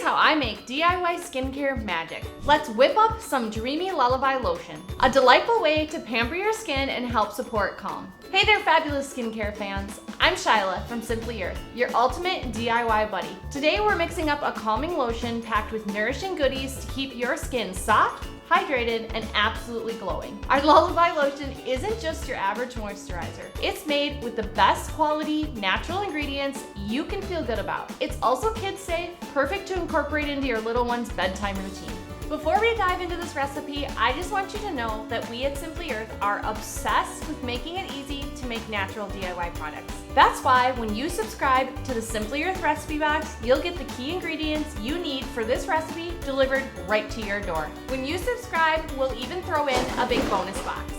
how I make DIY skincare magic. Let's whip up some Dreamy Lullaby Lotion, a delightful way to pamper your skin and help support calm. Hey there, fabulous skincare fans. I'm Shyla from Simply Earth, your ultimate DIY buddy. Today we're mixing up a calming lotion packed with nourishing goodies to keep your skin soft, hydrated, and absolutely glowing. Our Lullaby Lotion isn't just your average moisturizer. It's made with the best quality, natural ingredients you can feel good about. It's also kid safe, perfect to incorporate into your little one's bedtime routine. Before we dive into this recipe, I just want you to know that we at Simply Earth are obsessed with making it easy to make natural DIY products. That's why when you subscribe to the Simply Earth recipe box, you'll get the key ingredients you need for this recipe delivered right to your door. When you subscribe, we'll even throw in a big bonus box.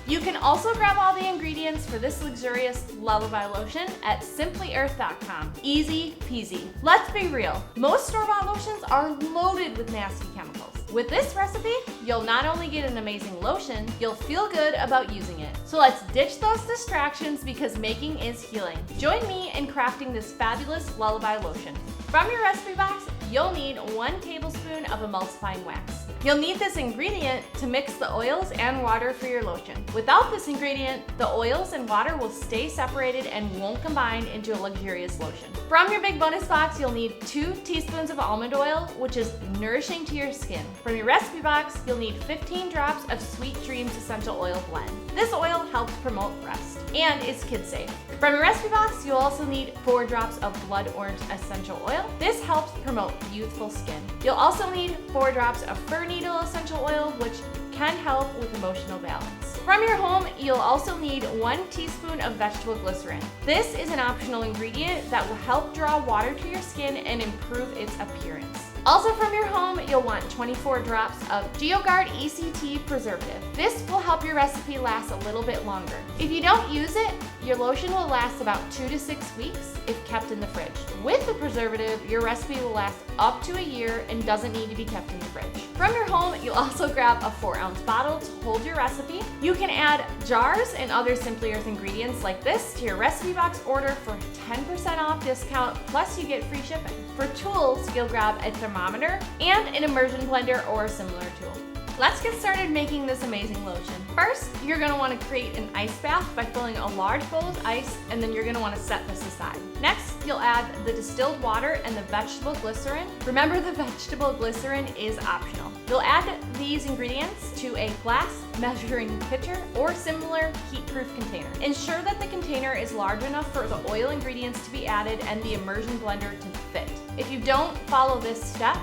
You can also grab all the ingredients for this luxurious Lullaby Lotion at simplyearth.com. Easy peasy. Let's be real, most store-bought lotions are loaded with nasty chemicals. With this recipe, you'll not only get an amazing lotion, you'll feel good about using it. So let's ditch those distractions because making is healing. Join me in crafting this fabulous Lullaby Lotion. From your recipe box, you'll need 1 tablespoon of emulsifying wax. You'll need this ingredient to mix the oils and water for your lotion. Without this ingredient, the oils and water will stay separated and won't combine into a luxurious lotion. From your big bonus box, you'll need 2 teaspoons of almond oil, which is nourishing to your skin. From your recipe box, you'll need 15 drops of Sweet Dreams Essential Oil blend. This oil helps promote rest and is kid safe. From your recipe box, you'll also need 4 drops of blood orange essential oil. This helps promote youthful skin. You'll also need 4 drops of fir needle essential oil, which can help with emotional balance. From your home, you'll also need 1 teaspoon of vegetable glycerin. This is an optional ingredient that will help draw water to your skin and improve its appearance. Also from your home, you'll want 24 drops of GeoGuard ECT preservative. This will help your recipe last a little bit longer. If you don't use it, your lotion will last about 2 to 6 weeks if kept in the fridge. With the preservative, your recipe will last up to a year and doesn't need to be kept in the fridge. From your home, you'll also grab a 4-ounce bottle to hold your recipe. You can add jars and other Simply Earth ingredients like this to your recipe box order for 10% off discount, plus you get free shipping. For tools, you'll grab a thermometer and an immersion blender or a similar tool. Let's get started making this amazing lotion. First, you're gonna wanna create an ice bath by filling a large bowl with ice, and then you're gonna wanna set this aside. Next, you'll add the distilled water and the vegetable glycerin. Remember, the vegetable glycerin is optional. You'll add these ingredients to a glass measuring pitcher or similar heat-proof container. Ensure that the container is large enough for the oil ingredients to be added and the immersion blender to fit. If you don't follow this step,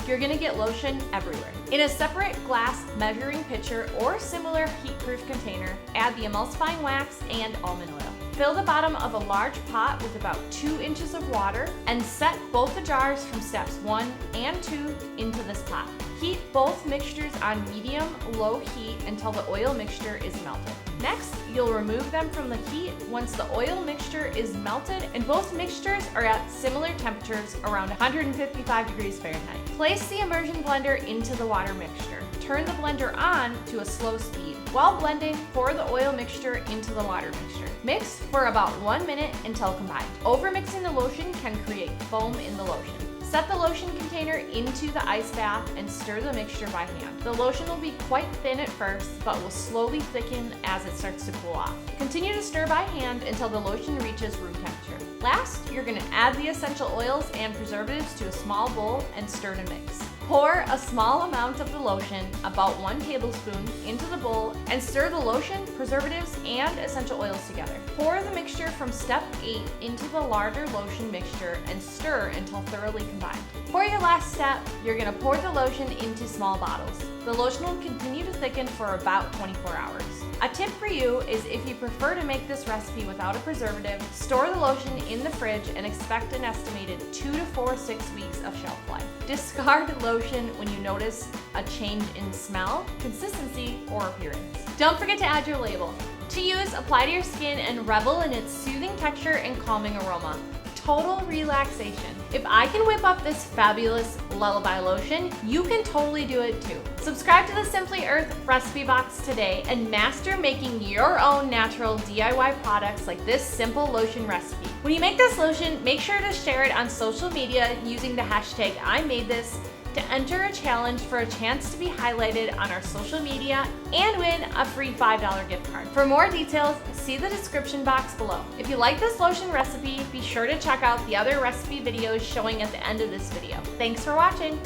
you're gonna get lotion everywhere. In a separate glass measuring pitcher or similar heat-proof container, add the emulsifying wax and almond oil. Fill the bottom of a large pot with about 2 inches of water and set both the jars from steps 1 and 2 into this pot. Heat both mixtures on medium-low heat until the oil mixture is melted. Next, you'll remove them from the heat once the oil mixture is melted and both mixtures are at similar temperatures around 155 degrees Fahrenheit. Place the immersion blender into the water mixture. Turn the blender on to a slow speed. While blending, pour the oil mixture into the water mixture. Mix for about 1 minute until combined. Overmixing the lotion can create foam in the lotion. Set the lotion container into the ice bath and stir the mixture by hand. The lotion will be quite thin at first, but will slowly thicken as it starts to cool off. Continue to stir by hand until the lotion reaches room temperature. Last, you're going to add the essential oils and preservatives to a small bowl and stir to mix. Pour a small amount of the lotion, about 1 tablespoon, into the bowl and stir the lotion, preservatives, and essential oils together. Pour the mixture from step 8 into the larger lotion mixture and stir until thoroughly combined. For your last step, you're going to pour the lotion into small bottles. The lotion will continue to thicken for about 24 hours. A tip for you is if you prefer to make this recipe without a preservative, store the lotion in the fridge and expect an estimated 2 to 6 weeks of shelf life. Discard lotion when you notice a change in smell, consistency, or appearance. Don't forget to add your label. To use, apply to your skin and revel in its soothing texture and calming aroma. Total relaxation. If I can whip up this fabulous lullaby lotion, you can totally do it too. Subscribe to the Simply Earth recipe box today and master making your own natural DIY products like this simple lotion recipe. When you make this lotion, make sure to share it on social media using the hashtag #IMadeThis to enter a challenge for a chance to be highlighted on our social media and win a free $5 gift card. For more details, see the description box below. If you like this lotion recipe, be sure to check out the other recipe videos showing at the end of this video. Thanks for watching.